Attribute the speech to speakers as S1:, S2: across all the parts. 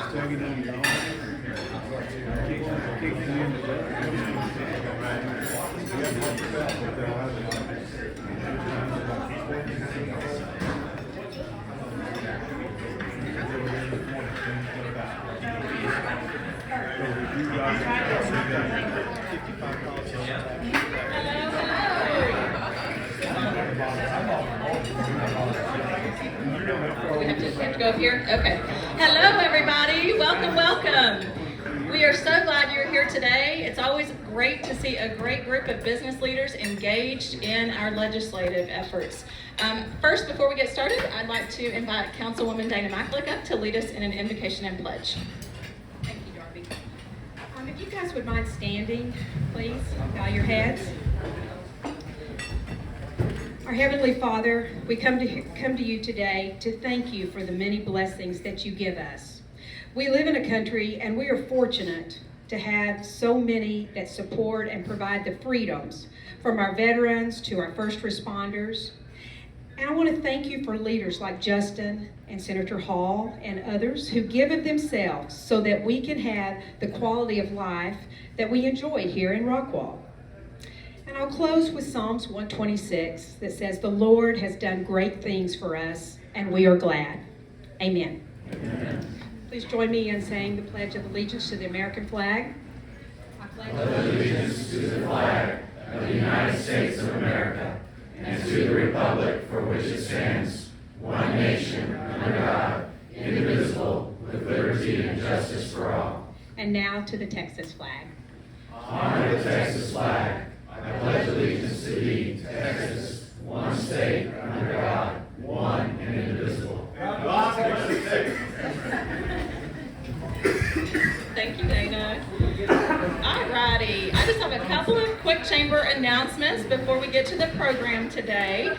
S1: Taking on your own.
S2: We have to go up here? Okay. Hello, everybody. Welcome, welcome. We are so glad you're here today. It's always great to see a great group of business leaders engaged in our legislative efforts. First, before we get started, I'd like to invite Councilwoman Dana Macklick up to lead us in an invocation and pledge. Thank you, Darby.
S3: If you guys would mind standing, please, bow your heads. Our Heavenly Father, we come to you today to thank you for the many blessings that you give us. We live in a country and we are fortunate to have so many that support and provide the freedoms, from our veterans to our first responders. And I want to thank you for leaders like Justin and Senator Hall and others who give of themselves so that we can have the quality of life that we enjoy here in Rockwall. And I'll close with Psalms 126 that says, "The Lord has done great things for us, and we are glad." Amen. Amen. Please join me in saying the Pledge of Allegiance to the American flag. I pledge
S4: allegiance to the flag of the United States of America and to the republic for which it stands, one nation, under God, indivisible, with liberty and justice for all.
S3: And now to the Texas flag.
S4: Honor the Texas flag. I pledge allegiance to thee, Texas, one state, under God, one and indivisible.
S2: Thank you, Dana. Alrighty, I just have a couple of quick chamber announcements before we get to the program today.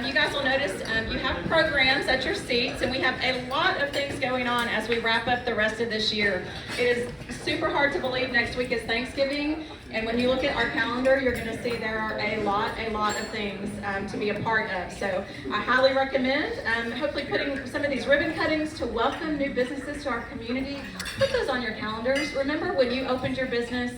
S2: You guys will notice you have programs at your seats, and we have a lot of things going on as we wrap up the rest of this year. It is super hard to believe next week is Thanksgiving, and when you look at our calendar, you're going to see there are a lot of things to be a part of. So I highly recommend hopefully putting some of these ribbon cuttings to welcome new businesses to our community. Put those on your calendars. Remember when you opened your business,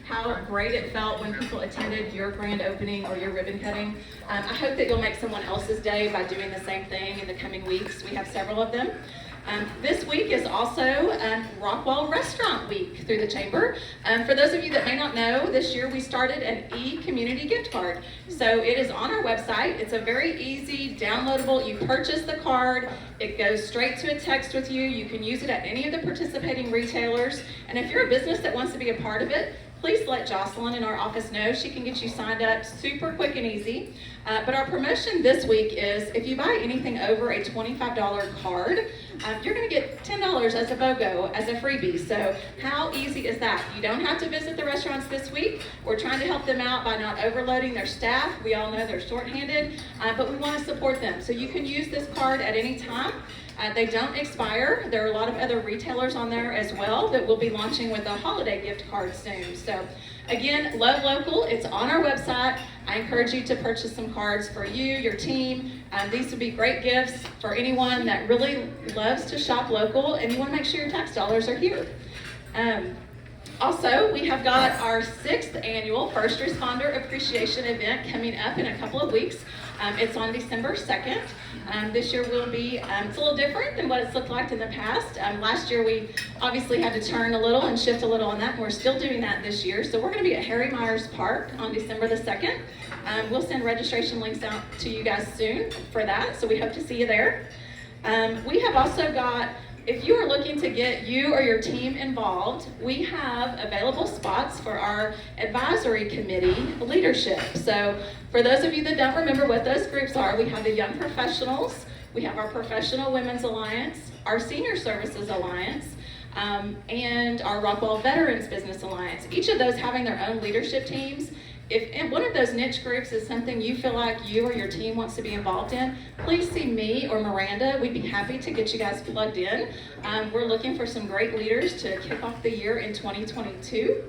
S2: how great it felt when people attended your grand opening or your ribbon cutting. I hope that you'll make someone else's day by doing the same thing in the coming weeks. We have several of them. This week is also Rockwall Restaurant Week through the Chamber. For those of you that may not know, this year we started an e-community gift card. So it is on our website. It's a very easy, downloadable, you purchase the card, it goes straight to a text with you. You can use it at any of the participating retailers. And if you're a business that wants to be a part of it, please let Jocelyn in our office know. She can get you signed up super quick and easy. But our promotion this week is if you buy anything over a $25 card, you're going to get $10 as a BOGO, as a freebie. So how easy is that? You don't have to visit the restaurants this week. We're trying to help them out by not overloading their staff. We all know they're shorthanded, but we want to support them. So you can use this card at any time. They don't expire. There are a lot of other retailers on there as well that will be launching with a holiday gift card soon. So again, love local. It's on our website. I encourage you to purchase some cards for you, your team. These would be great gifts for anyone that really loves to shop local and you want to make sure your tax dollars are here. Also, we have got our 6th annual First Responder Appreciation event coming up in a couple of weeks. It's on December 2nd. This year will be, it's a little different than what it's looked like in the past. Last year we obviously had to turn a little and shift a little on that, and we're still doing that this year. So we're going to be at Harry Myers Park on December the 2nd. We'll send registration links out to you guys soon for that, so we hope to see you there. We have also got, if you are looking to get you or your team involved, we have available spots for our advisory committee leadership. So for those of you that don't remember what those groups are, we have the Young Professionals, we have our Professional Women's Alliance, our Senior Services Alliance, and our Rockwall Veterans Business Alliance. Each of those having their own leadership teams. If one of those niche groups is something you feel like you or your team wants to be involved in, please see me or Miranda. We'd be happy to get you guys plugged in. We're looking for some great leaders to kick off the year in 2022.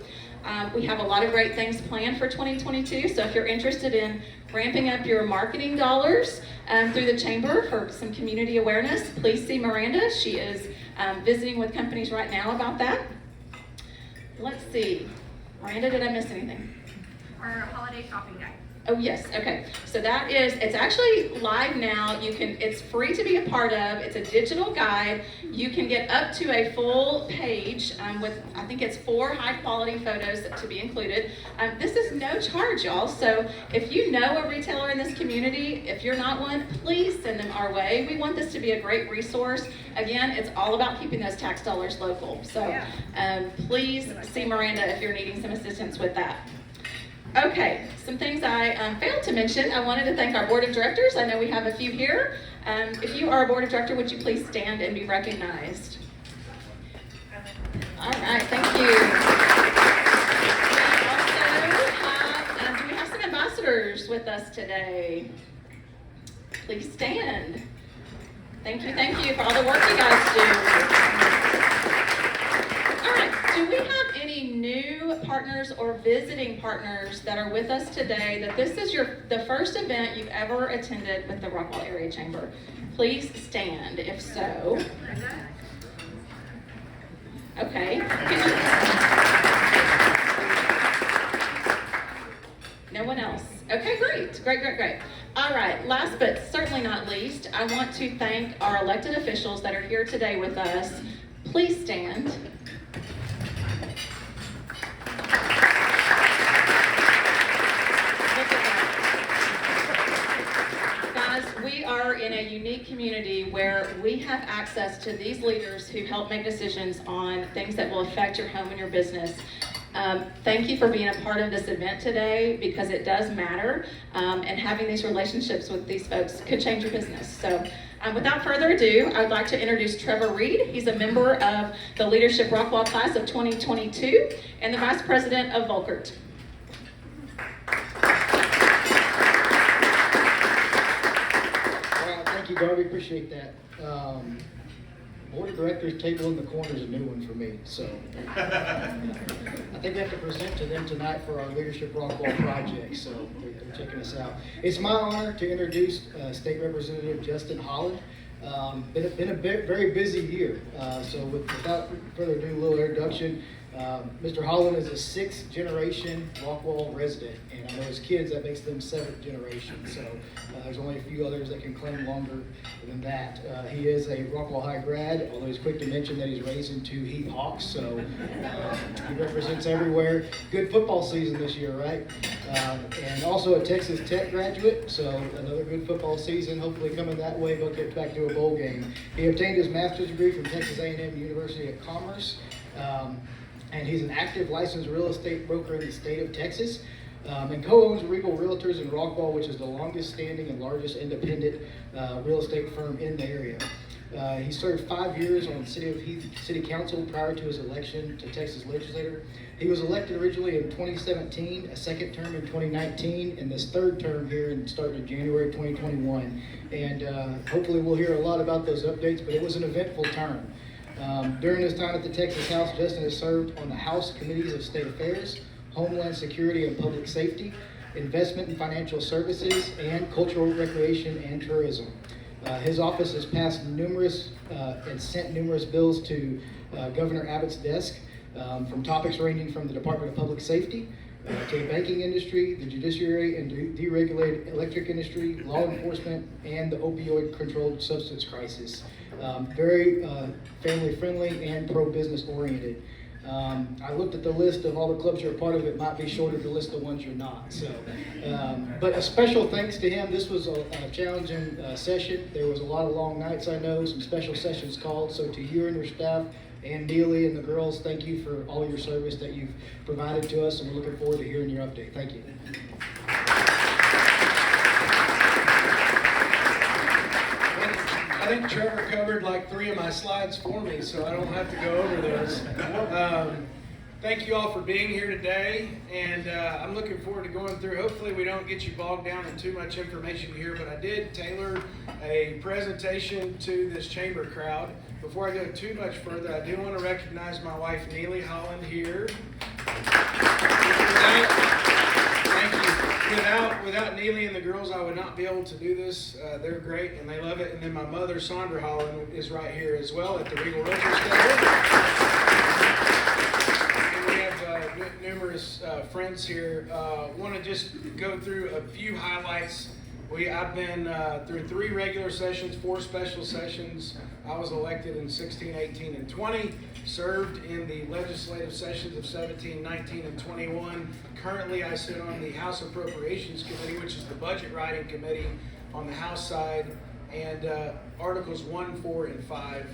S2: We have a lot of great things planned for 2022, so if you're interested in ramping up your marketing dollars through the Chamber for some community awareness, please see Miranda. She is visiting with companies right now about that. Let's see. Miranda, did I miss anything?
S1: Our holiday shopping guide.
S2: Oh yes, okay. So that is, it's actually live now. It's free to be a part of. It's a digital guide. You can get up to a full page with, I think it's 4 high quality photos to be included. This is no charge, y'all. So if you know a retailer in this community, if you're not one, please send them our way. We want this to be a great resource. Again, it's all about keeping those tax dollars local. So please see Miranda if you're needing some assistance with that. Okay, some things I failed to mention. I wanted to thank our board of directors. I know we have a few here. If you are a board of director, would you please stand and be recognized? All right, thank you. We also have, do we have some ambassadors with us today? Please stand. Thank you for all the work you guys do. All right, do we have any new partners or visiting partners that are with us today that this is the first event you've ever attended with the Rockwall Area Chamber? Please stand if so. Okay. No one else. Okay, great. All right, last but certainly not least, I want to thank our elected officials that are here today with us. Please stand. We are in a unique community where we have access to these leaders who help make decisions on things that will affect your home and your business. Thank you for being a part of this event today, because it does matter, and having these relationships with these folks could change your business. So without further ado, I'd like to introduce Trevor Reed. He's a member of the Leadership Rockwall class of 2022 and the Vice President of Volkert.
S5: Thank you, Darby. Appreciate that. Board of Directors table in the corner is a new one for me, so I think we have to present to them tonight for our Leadership Rockwall project, so they're checking us out. It's my honor to introduce State Representative Justin Holland. Been a very busy year, so without further ado, a little introduction. Mr. Holland is a 6th generation Rockwall resident, and I know his kids, that makes them 7th generation, so there's only a few others that can claim longer than that. He is a Rockwall High grad, although he's quick to mention that he's raised in 2 Heat Hawks, so he represents everywhere. Good football season this year, right? And also a Texas Tech graduate, so another good football season, hopefully coming that way. They'll get back to a bowl game. He obtained his master's degree from Texas A&M University of Commerce. And he's an active licensed real estate broker in the state of Texas, and co-owns Regal Realtors in Rockwall, which is the longest standing and largest independent real estate firm in the area. He served 5 years on City Council prior to his election to Texas Legislature. He was elected originally in 2017, a second term in 2019, and this 3rd term here and started in January 2021. And hopefully we'll hear a lot about those updates, but it was an eventful term. During his time at the Texas House, Justin has served on the House Committees of State Affairs, Homeland Security and Public Safety, Investment and Financial Services, and Cultural Recreation and Tourism. His office has passed numerous and sent numerous bills to Governor Abbott's desk, from topics ranging from the Department of Public Safety to the banking industry, the judiciary and deregulated electric industry, law enforcement, and the opioid-controlled substance crisis. Very family-friendly and pro-business oriented. I looked at the list of all the clubs you're a part of. It might be shorter the list of ones you're not. So, but a special thanks to him. This was a challenging session. There was a lot of long nights, I know, some special sessions called. So to you and your staff, and Neely and the girls, thank you for all your service that you've provided to us, and we're looking forward to hearing your update. Thank you.
S6: I think Trevor covered like 3 of my slides for me, so I don't have to go over those. Thank you all for being here today, and I'm looking forward to going through. Hopefully we don't get you bogged down in too much information here, but I did tailor a presentation to this chamber crowd. Before I go too much further, I do want to recognize my wife, Neely Holland, here. Without Neely and the girls, I would not be able to do this. They're great and they love it. And then my mother, Sandra Holland, is right here as well at the Regal Realtors Club. And we have numerous friends here. Want to just go through a few highlights. I've been through 3 regular sessions, 4 special sessions. I was elected in 16, 18, and 20. Served in the legislative sessions of 17, 19, and 21. Currently, I sit on the House Appropriations Committee, which is the budget writing committee on the House side, and Articles 1, 4, and 5,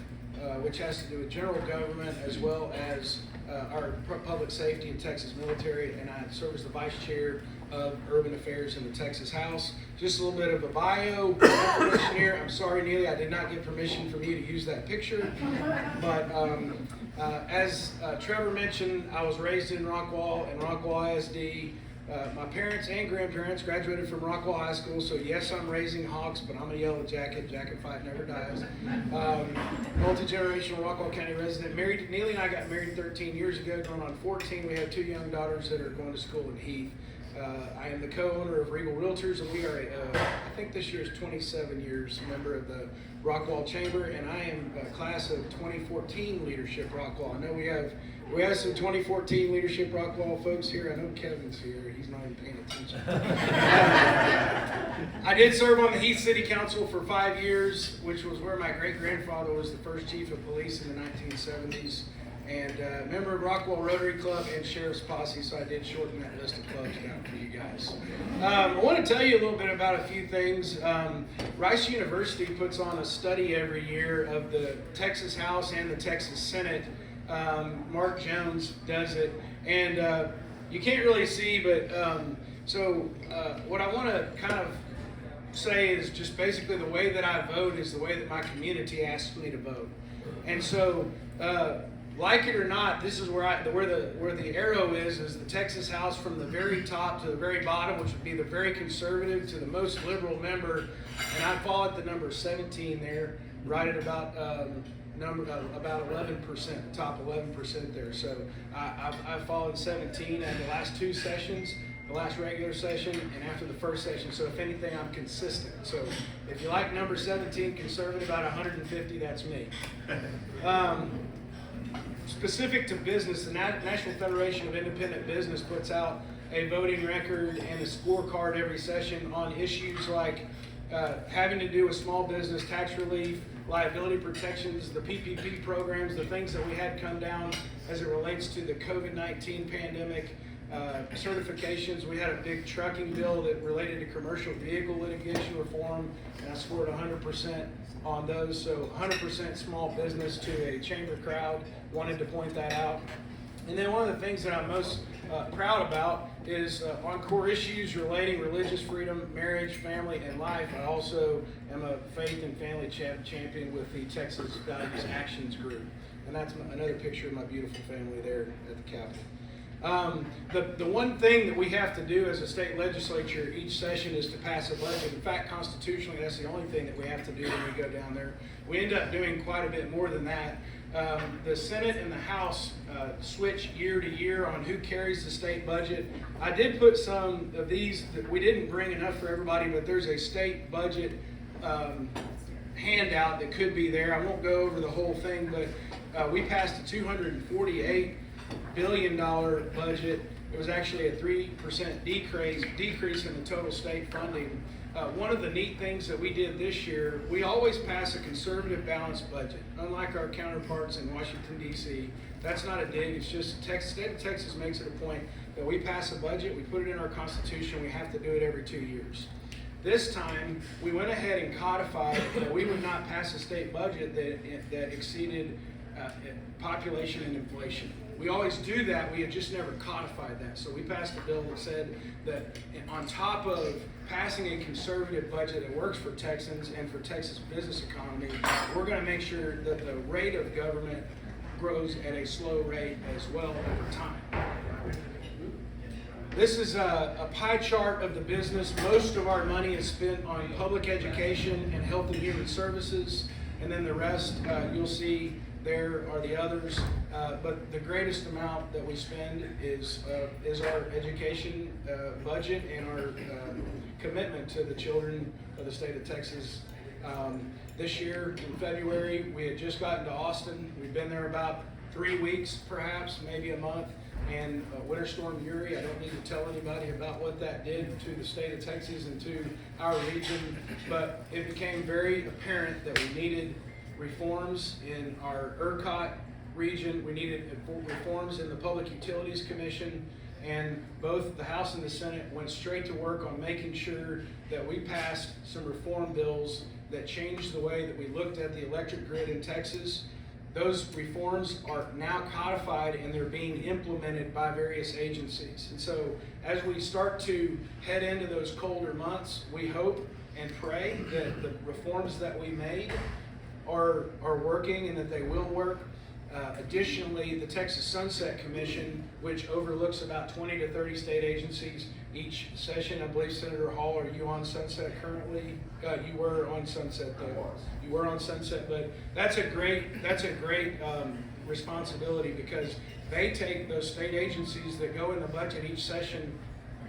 S6: which has to do with general government as well as our public safety and Texas military, and I serve as the vice chair of urban affairs in the Texas House. Just a little bit of a bio information here. I'm sorry, Neely, I did not get permission from you to use that picture, but as Trevor mentioned, I was raised in Rockwall and Rockwall ISD. My parents and grandparents graduated from Rockwall High School, so yes, I'm raising Hawks, but I'm a yellow jacket. Jacket fight never dies. Multi-generational Rockwall County resident. Married. Neely and I got married 13 years ago, going on 14. We have 2 young daughters that are going to school in Heath. I am the co-owner of Regal Realtors, and we are, I think this year is 27 years member of the Rockwall Chamber, and I am a class of 2014 Leadership Rockwall. I know we have some 2014 Leadership Rockwall folks here. I know Kevin's here. He's not even paying attention. I did serve on the Heath City Council for 5 years, which was where my great-grandfather was the first chief of police in the 1970s. And member of Rockwall Rotary Club and Sheriff's Posse, so I did shorten that list of clubs down for you guys. I want to tell you a little bit about a few things. Rice University puts on a study every year of the Texas House and the Texas Senate. Mark Jones does it, and you can't really see, but what I want to kind of say is just basically the way that I vote is the way that my community asks me to vote. And so, like it or not, this is where the arrow is the Texas House from the very top to the very bottom, which would be the very conservative to the most liberal member, and I fall at the number 17 there, right at about about 11%, top 11% there. So I've fallen 17 at the last 2 sessions, the last regular session, and after the first session. So if anything, I'm consistent. So if you like number 17, conservative, about 150, that's me. Specific to business, the National Federation of Independent Business puts out a voting record and a scorecard every session on issues like having to do with small business tax relief, liability protections, the PPP programs, the things that we had come down as it relates to the COVID-19 pandemic, certifications. We had a big trucking bill that related to commercial vehicle litigation reform, and I scored 100% on those. So 100% small business to a chamber crowd. Wanted to point that out. And then one of the things that I'm most proud about is on core issues relating religious freedom, marriage, family, and life. I also am a faith and family champion with the Texas Values Actions Group. And that's another picture of my beautiful family there at the Capitol. The one thing that we have to do as a state legislature each session is to pass a budget. In fact, constitutionally, that's the only thing that we have to do when we go down there. We end up doing quite a bit more than that. The Senate and the House switch year to year on who carries the state budget. I did put some of these that we didn't bring enough for everybody, but there's a state budget handout that could be there. I won't go over the whole thing, but we passed a $248 billion budget. It was actually a 3% decrease in the total state funding. One of the neat things that we did this year, we always pass a conservative balanced budget. Unlike our counterparts in Washington, D.C., that's not a dig. It's just the state of Texas makes it a point that we pass a budget, we put it in our Constitution, we have to do it every 2 years. This time, we went ahead and codified that we would not pass a state budget that exceeded population and inflation. We always do that, we had just never codified that. So we passed a bill that said that on top of passing a conservative budget that works for Texans and for Texas business economy, we're going to make sure that the rate of government grows at a slow rate as well over time. This is a pie chart of the business. Most of our money is spent on public education and health and human services, and then the rest you'll see There are the others, but the greatest amount that we spend is our education budget and our commitment to the children of the state of Texas. This year in February, we had just gotten to Austin. We've been there about 3 weeks, perhaps, maybe a month. And Winter Storm Uri, I don't need to tell anybody about what that did to the state of Texas and to our region, but it became very apparent that we needed reforms in our ERCOT region. We needed reforms in the Public Utilities Commission, and both the House and the Senate went straight to work on making sure that we passed some reform bills that changed the way that we looked at the electric grid in Texas. Those reforms are now codified and they're being implemented by various agencies. And so as we start to head into those colder months, we hope and pray that the reforms that we made are working and that they will work. Additionally, the Texas Sunset Commission, which overlooks about 20 to 30 state agencies each session. I believe Senator Hall, are you on Sunset currently? You were on Sunset though. You were on Sunset, but that's a great responsibility, because they take those state agencies that go in the budget each session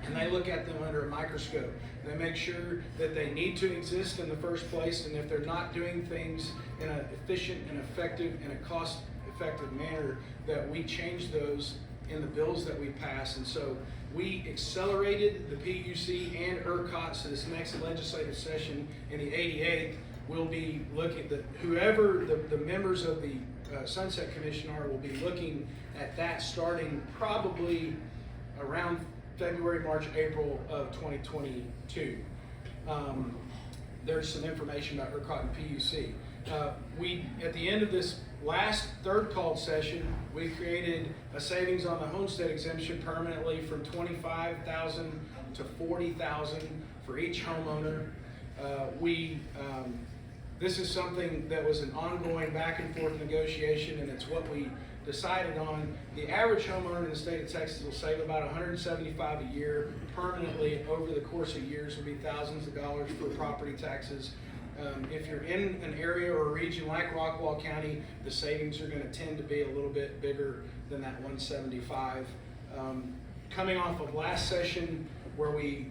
S6: and they look at them under a microscope. They make sure that they need to exist in the first place, and if they're not doing things in an efficient and effective and a cost-effective manner, that we change those in the bills that we pass. And so we accelerated the PUC and ERCOT, so this next legislative session in the 88th will be looking at whoever the members of the Sunset Commission are will be looking at that starting probably around February, March, April of 2022. There's some information about ERCOT and PUC. We, at the end of this last third called session, we created a savings on the homestead exemption permanently from $25,000 to $40,000 for each homeowner. This is something that was an ongoing back and forth negotiation, and it's what we decided on. The average homeowner in the state of Texas will save about $175 a year permanently over the course of years. Will be thousands of dollars for property taxes. If you're in an area or a region like Rockwall County, the savings are going to tend to be a little bit bigger than that 175. Coming off of last session, where we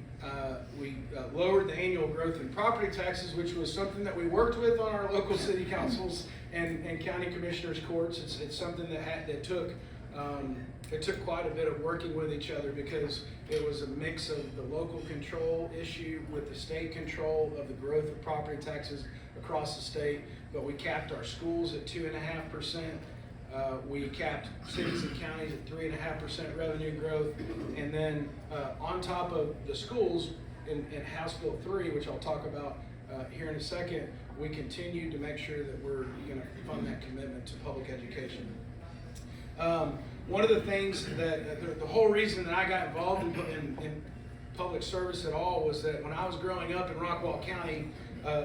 S6: lowered the annual growth in property taxes, which was something that we worked with on our local city councils and county commissioners' courts. It's something that took quite a bit of working with each other, because it was a mix of the local control issue with the state control of the growth of property taxes across the state. But we capped our schools at 2.5%. We capped cities and counties at 3.5% revenue growth. And then on top of the schools in House Bill 3, which I'll talk about here in a second, we continue to make sure that we're going to fund that commitment to public education. One of the things that the whole reason that I got involved in public service at all was that when I was growing up in Rockwall County,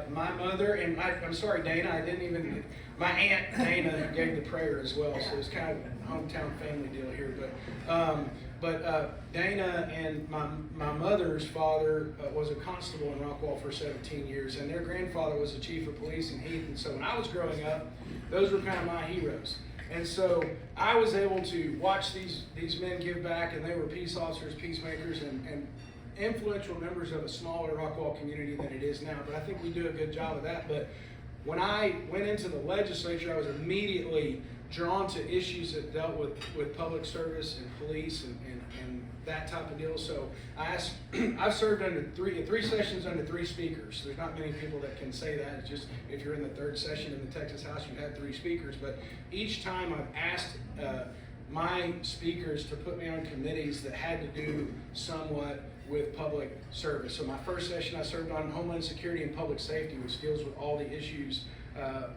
S6: my mother and I'm sorry, Dana, my aunt Dana gave the prayer as well, so it's kind of a hometown family deal here. But Dana and my mother's father was a constable in Rockwall for 17 years, and their grandfather was the chief of police in Heath. And so when I was growing up, those were kind of my heroes. And so I was able to watch these men give back, and they were peace officers, peacemakers, and influential members of a smaller Rockwall community than it is now. But I think we do a good job of that. But when I went into the legislature, I was immediately drawn to issues that dealt with public service and police and that type of deal. So I've served under three sessions under 3 speakers. There's not many people that can say that. It's just if you're in the 3rd session in the Texas House, you had 3 speakers. But each time I've asked my speakers to put me on committees that had to do somewhat with public service. So my first session I served on Homeland Security and Public Safety, which deals with all the issues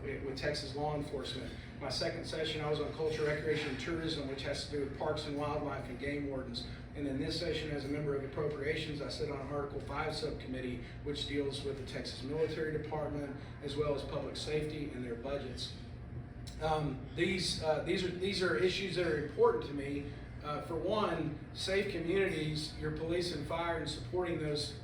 S6: with Texas law enforcement. My second session I was on Culture, Recreation, and Tourism, which has to do with parks and wildlife and game wardens. And then this session, as a member of Appropriations, I sit on Article 5 subcommittee, which deals with the Texas Military Department as well as public safety and their budgets. These are issues that are important to me. For one, safe communities, your police and fire, and supporting those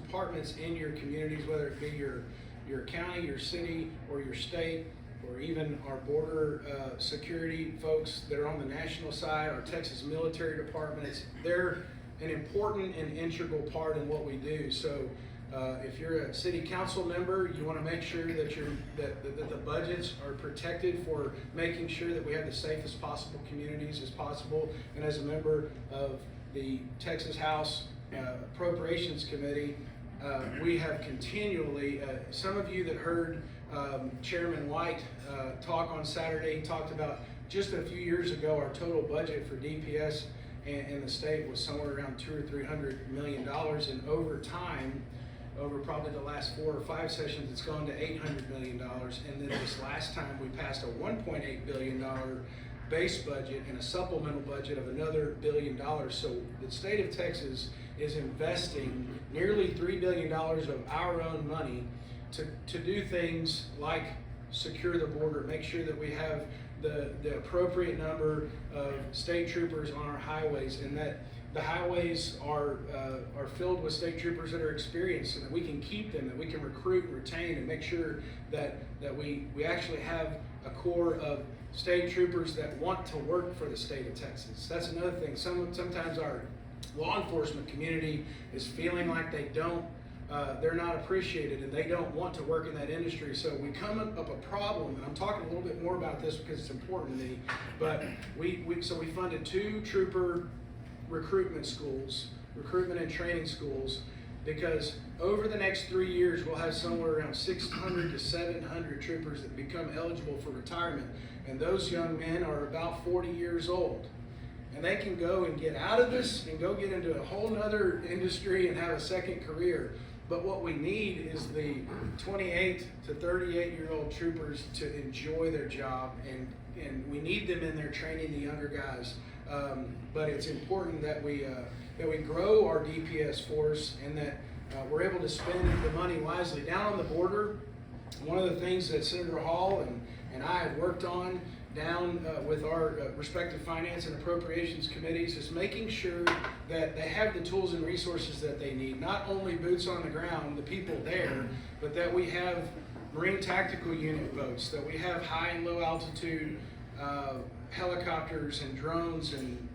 S6: departments in your communities, whether it be your county, your city, or your state. or even our border security folks that are on the national side, our Texas military department. They're an important and integral part in what we do. So if you're a city council member, you want to make sure that that the budgets are protected for making sure that we have the safest possible communities as possible. And as a member of the Texas House Appropriations Committee, we have continually, some of you that heard Chairman White talk on Saturday, talked about just a few years ago, our total budget for DPS in the state was somewhere around $200 or $300 million, and over time, over probably the last 4 or 5 sessions, it's gone to $800 million. And then this last time, we passed a $1.8 billion base budget and a supplemental budget of another $1 billion. So the state of Texas is investing nearly $3 billion of our own money to do things like secure the border, make sure that we have the appropriate number of state troopers on our highways, and that the highways are filled with state troopers that are experienced, so that we can keep them, that we can recruit and retain, and make sure that we actually have a core of state troopers that want to work for the state of Texas. That's another thing. Sometimes our law enforcement community is feeling like they're not appreciated and they don't want to work in that industry. So we come up a problem, and I'm talking a little bit more about this because it's important to me, but we funded 2 trooper recruitment and training schools, because over the next 3 years, we'll have somewhere around 600 to 700 troopers that become eligible for retirement. And those young men are about 40 years old. And they can go and get out of this and go get into a whole nother industry and have a second career. But what we need is the 28 to 38-year-old troopers to enjoy their job, and we need them in there training the younger guys. But it's important that we grow our DPS force, and that we're able to spend the money wisely. Down on the border, one of the things that Senator Hall and I have worked on down with our respective finance and appropriations committees is making sure that they have the tools and resources that they need. Not only boots on the ground, the people there, but that we have Marine Tactical Unit boats, that we have high and low altitude helicopters and drones and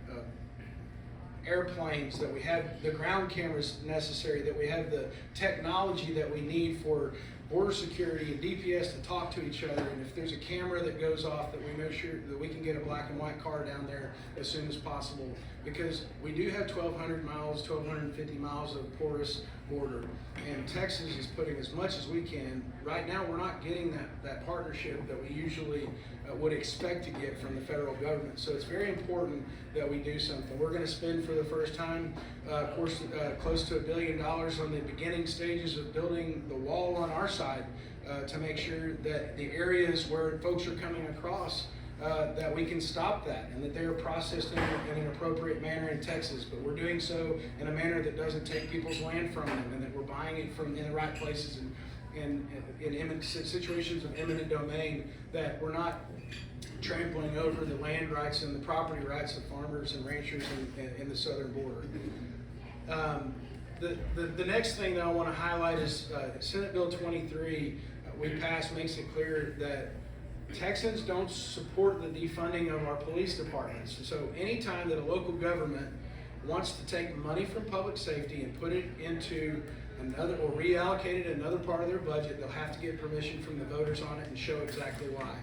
S6: airplanes, that we have the ground cameras necessary, that we have the technology that we need for border security and DPS to talk to each other. And if there's a camera that goes off, that we make sure that we can get a black and white car down there as soon as possible, because we do have 1,200 miles, 1,250 miles of porous border, and Texas is putting as much as we can. Right now, we're not getting that partnership that we usually would expect to get from the federal government. So it's very important that we do something. We're going to spend, for the first time, of course, close to $1 billion on the beginning stages of building the wall on our side to make sure that the areas where folks are coming across, that we can stop that, and that they are processed in an appropriate manner in Texas. But we're doing so in a manner that doesn't take people's land from them, and that we're buying it from in the right places, and in situations of eminent domain, that we're not trampling over the land rights and the property rights of farmers and ranchers in the southern border. The next thing that I want to highlight is Senate Bill 23 we passed makes it clear that Texans don't support the defunding of our police departments. So anytime that a local government wants to take money from public safety and put it into another, or reallocate it in another part of their budget, they'll have to get permission from the voters on it and show exactly why.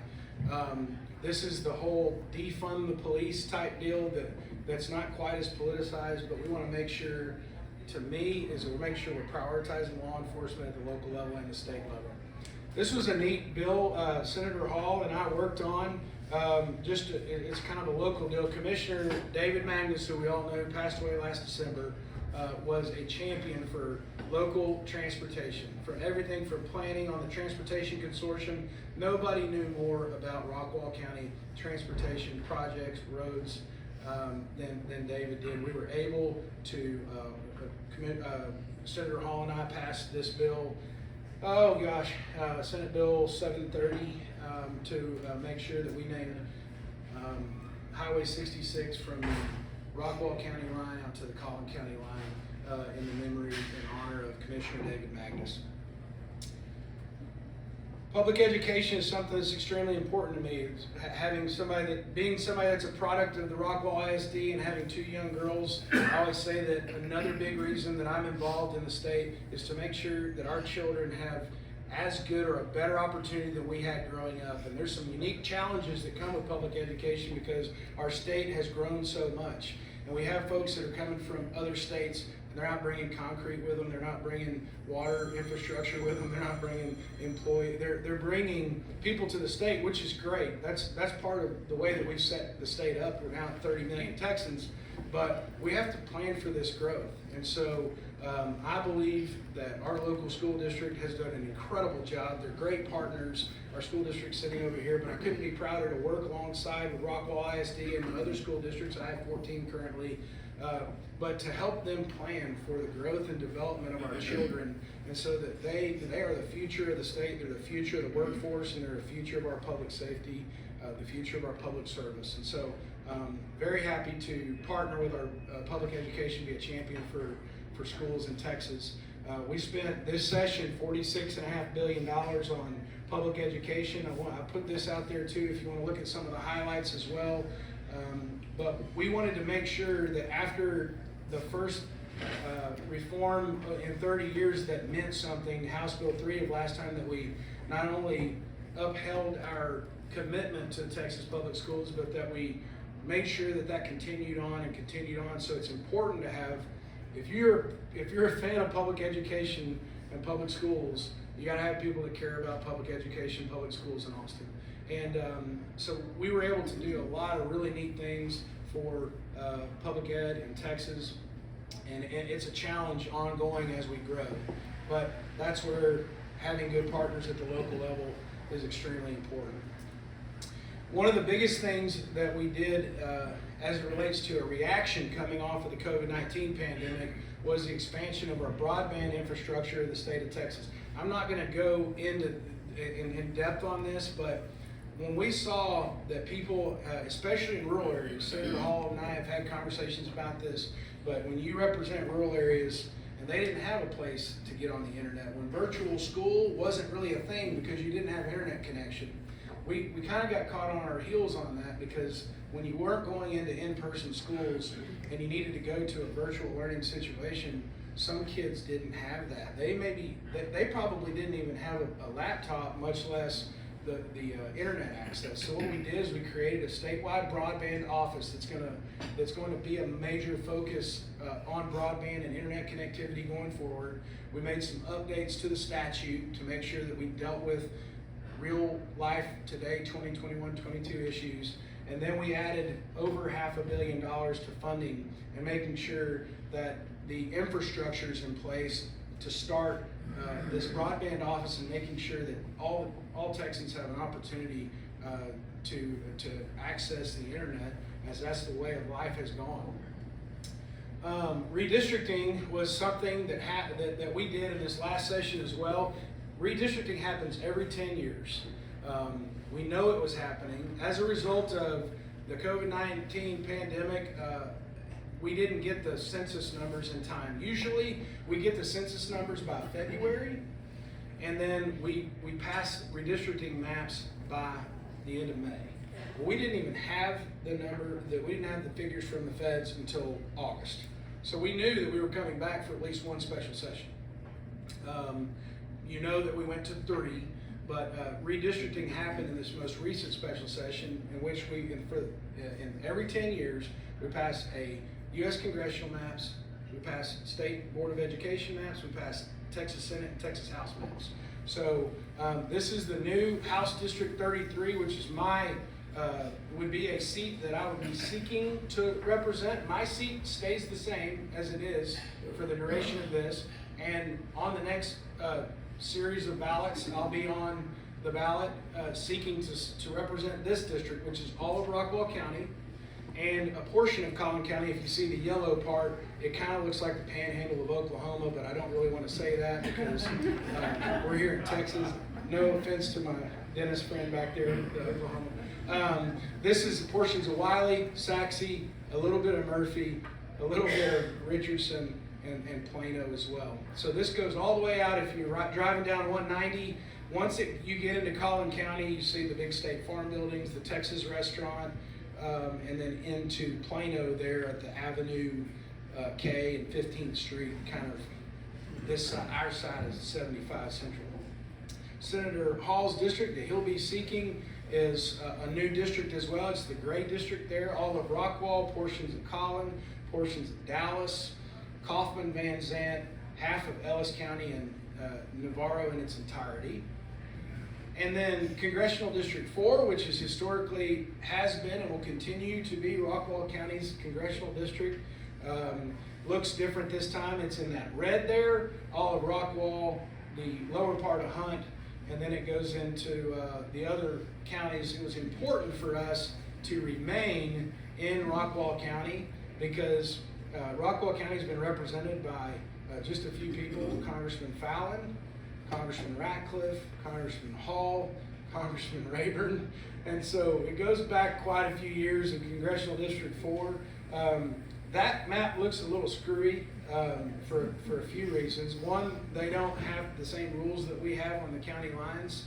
S6: This is the whole defund the police type deal that's not quite as politicized, but we want to make sure, to me, is that we make sure we're prioritizing law enforcement at the local level and the state level. This was a neat bill Senator Hall and I worked on. It's kind of a local deal. Commissioner David Magnus, who we all know, passed away last December, was a champion for local transportation, for everything from planning on the Transportation Consortium. Nobody knew more about Rockwall County transportation projects, roads, than David did. We were able to, Senator Hall and I passed this bill, Senate Bill 730, to make sure that we named Highway 66 from the Rockwall County line out to the Collin County line in the memory and honor of Commissioner David Magnus. Public education is something that's extremely important to me. It's being somebody that's a product of the Rockwall ISD and having two young girls, I always say that another big reason that I'm involved in the state is to make sure that our children have as good or a better opportunity than we had growing up. And there's some unique challenges that come with public education because our state has grown so much. And we have folks that are coming from other states, and they're not bringing concrete with them, they're not bringing water infrastructure with them, they're not bringing they're bringing people to the state, which is great. That's part of the way that we've set the state up. We're now at 30 million Texans, but we have to plan for this growth. And so I believe that our local school district has done an incredible job. They're great partners. Our school district sitting over here, but I couldn't be prouder to work alongside with Rockwall ISD and the other school districts. I have 14 currently, but to help them plan for the growth and development of our children, and so that they are the future of the state, they're the future of the workforce, and they're the future of our public safety, the future of our public service. And so very happy to partner with our public education, be a champion for schools in Texas. We spent this session $46.5 billion on public education. I put this out there too if you want to look at some of the highlights as well. But we wanted to make sure that after the first reform in 30 years that meant something, House Bill 3 of last time, that we not only upheld our commitment to Texas public schools, but that we made sure that that continued on and continued on. So it's important to have, if you're a fan of public education and public schools, you got to have people that care about public education, public schools in Austin. And so we were able to do a lot of really neat things for public ed in Texas, and it's a challenge ongoing as we grow. But that's where having good partners at the local level is extremely important. One of the biggest things that we did as it relates to a reaction coming off of the COVID-19 pandemic was the expansion of our broadband infrastructure in the state of Texas. I'm not going to go in depth on this, but when we saw that people, especially in rural areas, Senator Hall and I have had conversations about this, but when you represent rural areas and they didn't have a place to get on the internet, when virtual school wasn't really a thing because you didn't have internet connection, we kind of got caught on our heels on that, because when you weren't going into in-person schools and you needed to go to a virtual learning situation, some kids didn't have that. They probably didn't even have a laptop, much less the internet access. So what we did is we created a statewide broadband office that's going to be a major focus on broadband and internet connectivity going forward. We made some updates to the statute to make sure that we dealt with real life today 2021-22 issues, and then we added over $500 million to funding and making sure that the infrastructure is in place to start this broadband office, and making sure that all Texans have an opportunity to access the internet, as that's the way of life has gone. Redistricting was something that we did in this last session as well. Redistricting happens every 10 years. We know it was happening. As a result of the COVID-19 pandemic, we didn't get the census numbers in time. Usually we get the census numbers by February, and then we pass redistricting maps by the end of May. Well, we didn't even have we didn't have the figures from the feds until August. So we knew that we were coming back for at least one special session. You know that we went to 3, but redistricting happened in this most recent special session, in which in every 10 years, we pass a U.S. congressional maps, we pass State Board of Education maps, we pass Texas Senate and Texas House maps. So this is the new House District 33, which is would be a seat that I would be seeking to represent. My seat stays the same as it is for the duration of this, and on the next series of ballots, I'll be on the ballot seeking to represent this district, which is all of Rockwall County and a portion of Collin County. If you see the yellow part, it kind of looks like the panhandle of Oklahoma, but I don't really want to say that because we're here in Texas. No offense to my dentist friend back there in Oklahoma. This is portions of Wiley, Saxe, a little bit of Murphy, a little bit of Richardson, and Plano as well. So this goes all the way out. If you're driving down 190 Once you get into Collin County, you see the big State Farm buildings, the Texas restaurant, and then into Plano there at the Avenue K and 15th Street, kind of this side, our side is 75 Central. Senator Hall's district that he'll be seeking is a new district as well. It's the gray district there, all of Rockwall, portions of Collin, portions of Dallas, Kaufman, Van Zant, half of Ellis County, and Navarro in its entirety. And then Congressional District 4, which is historically has been and will continue to be Rockwall County's congressional district. Looks different this time. It's in that red there, all of Rockwall, the lower part of Hunt, and then it goes into the other counties. It was important for us to remain in Rockwall County because Rockwall County has been represented by just a few people: Congressman Fallon, Congressman Ratcliffe, Congressman Hall, Congressman Rayburn, and so it goes back quite a few years in Congressional District 4. That map looks a little screwy for a few reasons. One, they don't have the same rules that we have on the county lines,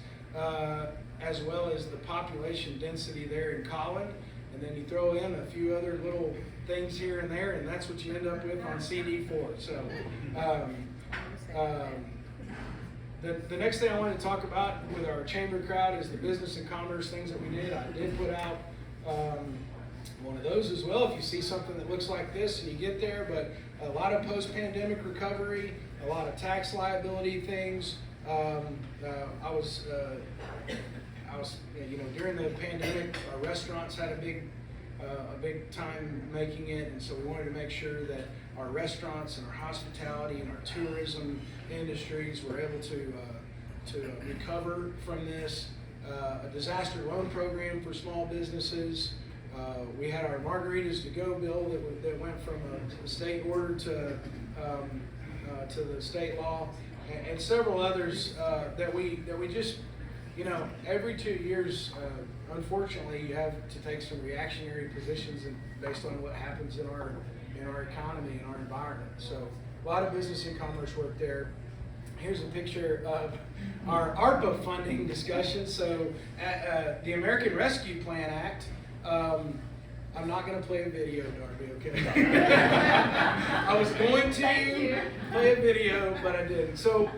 S6: as well as the population density there in Collin. And then you throw in a few other little things here and there, and that's what you end up with on CD4. So the next thing I wanted to talk about with our chamber crowd is the business and commerce things that we did. I did put out one of those as well if you see something that looks like this and you get there, but a lot of post-pandemic recovery, a lot of tax liability things. I was during the pandemic, our restaurants had a big time making it, and so we wanted to make sure that our restaurants and our hospitality and our tourism industries were able to recover from this. A disaster loan program for small businesses. We had our margaritas to go bill that went from a state order to the state law, and several others that we just, every 2 years, unfortunately, you have to take some reactionary positions based on what happens in our economy and our environment. So a lot of business and commerce work there. Here's a picture of our ARPA funding discussion. So the American Rescue Plan Act. I'm not going to play a video, Darby, okay? I was going to play a video, but I didn't. So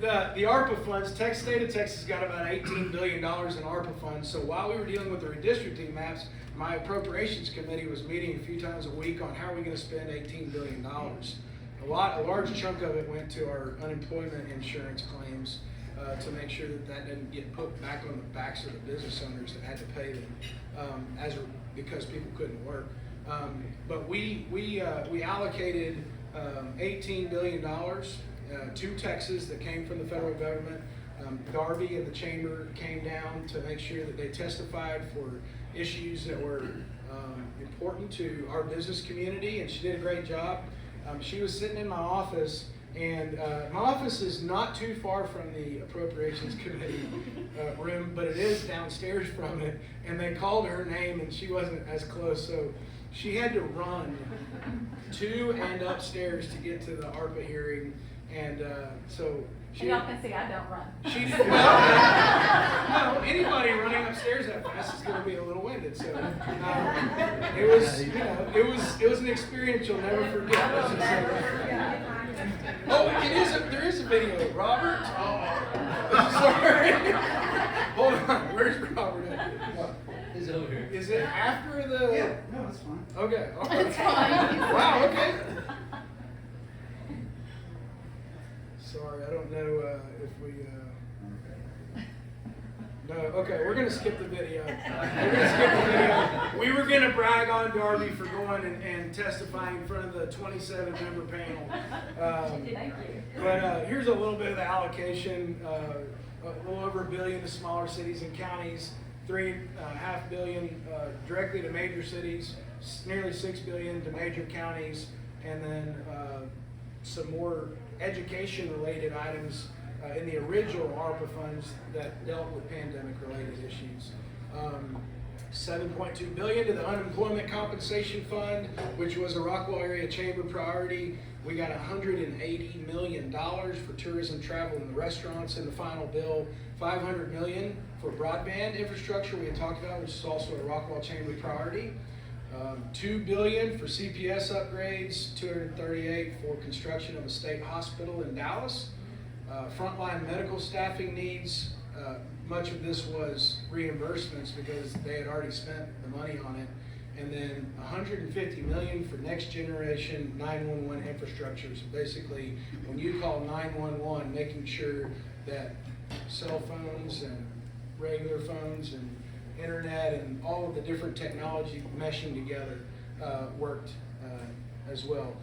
S6: the ARPA funds, state of Texas got about $18 billion in ARPA funds. So while we were dealing with the redistricting maps, my appropriations committee was meeting a few times a week on how are we going to spend $18 billion. A large chunk of it went to our unemployment insurance claims to make sure that didn't get put back on the backs of the business owners that had to pay them because people couldn't work. But we allocated $18 billion to Texas that came from the federal government. Darby and the chamber came down to make sure that they testified for issues that were important to our business community, and she did a great job. She was sitting in my office, and my office is not too far from the Appropriations Committee room, but it is downstairs from it, and they called her name, and she wasn't as close, so she had to run to and upstairs to get to the ARPA hearing, and so she...
S1: Y'all can see I don't run.
S6: She did well. No, anybody running upstairs that fast is going to be a little winded. So it was an experience you'll never forget. Oh, there is a video. Robert. Sorry. Hold on. Where's Robert?
S5: He's over here.
S6: Is it after the?
S4: Yeah, no, it's fine.
S6: Okay. All right.
S1: It's fine.
S6: Wow. Okay. Sorry, I don't know if we. No, okay, we're gonna skip the video. We were gonna brag on Darby for going and testifying in front of the 27-member panel. But here's a little bit of the allocation. A little over $1 billion to smaller cities and counties, $3.5 billion directly to major cities, nearly $6 billion to major counties, and then some more education-related items in the original ARPA funds that dealt with pandemic-related issues. $7.2 billion to the Unemployment Compensation Fund, which was a Rockwall Area Chamber priority. We got $180 million for tourism, travel, and the restaurants in the final bill. $500 million for broadband infrastructure we had talked about, which is also a Rockwall Chamber priority. $2 billion for CPS upgrades, $238 for construction of a state hospital in Dallas. Frontline medical staffing needs, much of this was reimbursements because they had already spent the money on it. And then $150 million for next generation 911 infrastructure. So basically, when you call 911, making sure that cell phones and regular phones and internet and all of the different technology meshing together worked as well.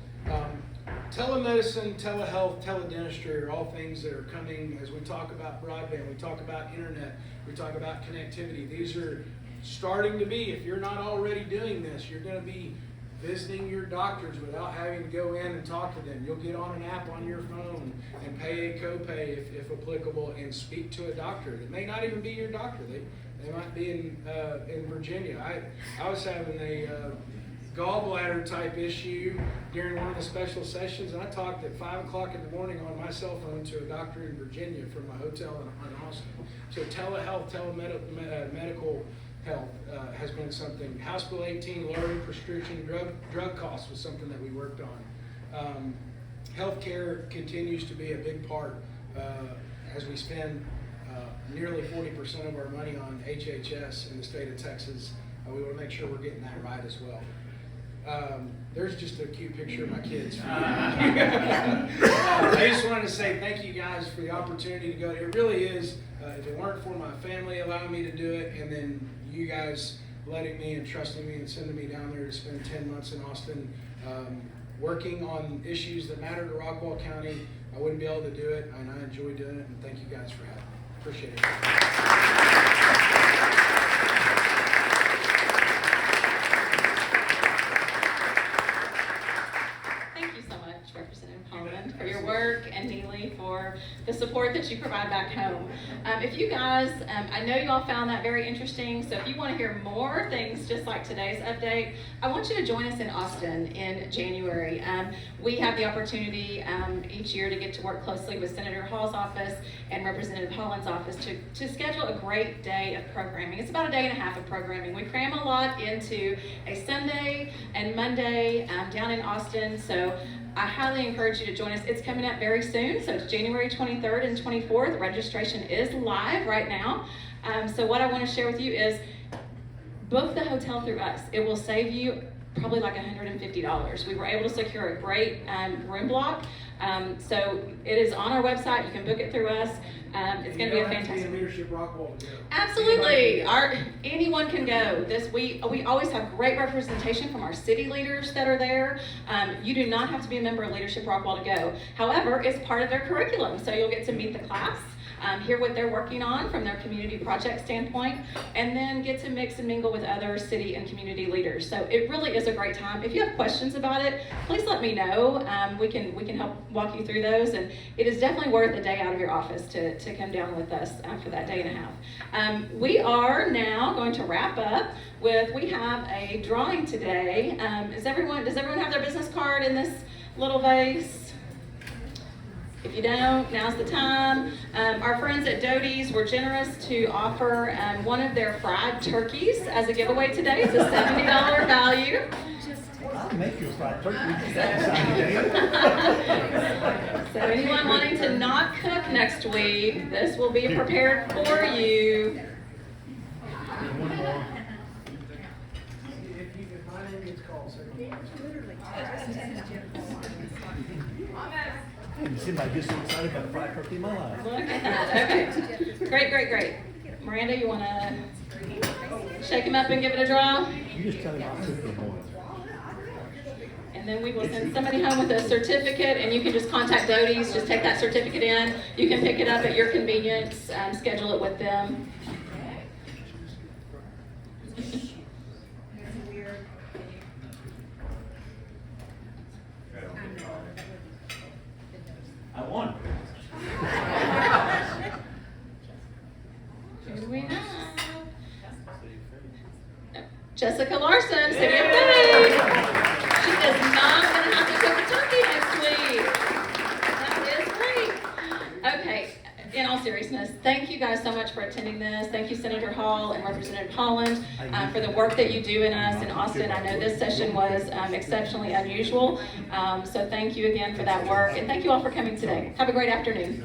S6: Telemedicine, telehealth, teledentistry are all things that are coming as we talk about broadband, we talk about internet, we talk about connectivity. These are starting to be, if you're not already doing this, you're going to be visiting your doctors without having to go in and talk to them. You'll get on an app on your phone and pay a copay if applicable and speak to a doctor. It may not even be your doctor. They might be in Virginia. I was having a gallbladder type issue during one of the special sessions, and I talked at 5 o'clock in the morning on my cell phone to a doctor in Virginia from my hotel in Austin. So telehealth, medical health has been something. House Bill 18, lowering prescription drug costs, was something that we worked on. Healthcare continues to be a big part as we spend nearly 40% of our money on HHS in the state of Texas. We want to make sure we're getting that right as well. There's just a cute picture of my kids. I just wanted to say thank you guys for the opportunity to go. It really is, if it weren't for my family allowing me to do it, and then you guys letting me and trusting me and sending me down there to spend 10 months in Austin working on issues that matter to Rockwall County, I wouldn't be able to do it, and I enjoy doing it, and thank you guys for having me. Appreciate it.
S2: Representative Holland, for your work, and Neely for the support that you provide back home. If you guys, I know you all found that very interesting, so if you want to hear more things just like today's update, I want you to join us in Austin in January. We have the opportunity each year to get to work closely with Senator Hall's office and Representative Holland's office to schedule a great day of programming. It's about a day and a half of programming. We cram a lot into a Sunday and Monday down in Austin, so I highly encourage you to join us. It's coming up very soon, so it's January 23rd and 24th. Registration is live right now. So what I want to share with you is book the hotel through us. It will save you probably like $150. We were able to secure a great room block. So it is on our website. You can book it through us. It's going to be a fantastic.
S6: Leadership Rockwall to go.
S2: Absolutely. Anyone can go. We always have great representation from our city leaders that are there. You do not have to be a member of Leadership Rockwall to go. However, it's part of their curriculum, so you'll get to meet the class, hear what they're working on from their community project standpoint, and then get to mix and mingle with other city and community leaders. So it really is a great time. If you have questions about it, please let me know. We can help walk you through those, and it is definitely worth a day out of your office to come down with us for that day and a half. We are now going to wrap up with, we have a drawing today. Does everyone have their business card in this little vase? If you don't, now's the time. Our friends at Doty's were generous to offer one of their fried turkeys as a giveaway today. It's a $70 value.
S7: I'll make you a fried turkey.
S2: So anyone wanting to not cook next week, this will be prepared for you.
S7: One more.
S6: If you can find it, it's called
S7: You seem like you're so excited about fried turkey in my life.
S2: Look at that. Okay. Great. Miranda, you want to shake him up and give it a draw?
S7: You just tell him I'll cook in the morning.
S2: And then we will send somebody home with a certificate, and you can just contact Doty's, just take that certificate in. You can pick it up at your convenience, schedule it with them.
S7: I won.
S2: Who do we have? Jessica Larson, City of Faith. She is not going to have to cook a turkey next week. in all seriousness, thank you guys so much for attending this. Thank you, Senator Hall and Representative Holland, for the work that you do in us in Austin. I know this session was exceptionally unusual, so thank you again for that work, and thank you all for coming today. Have a great afternoon.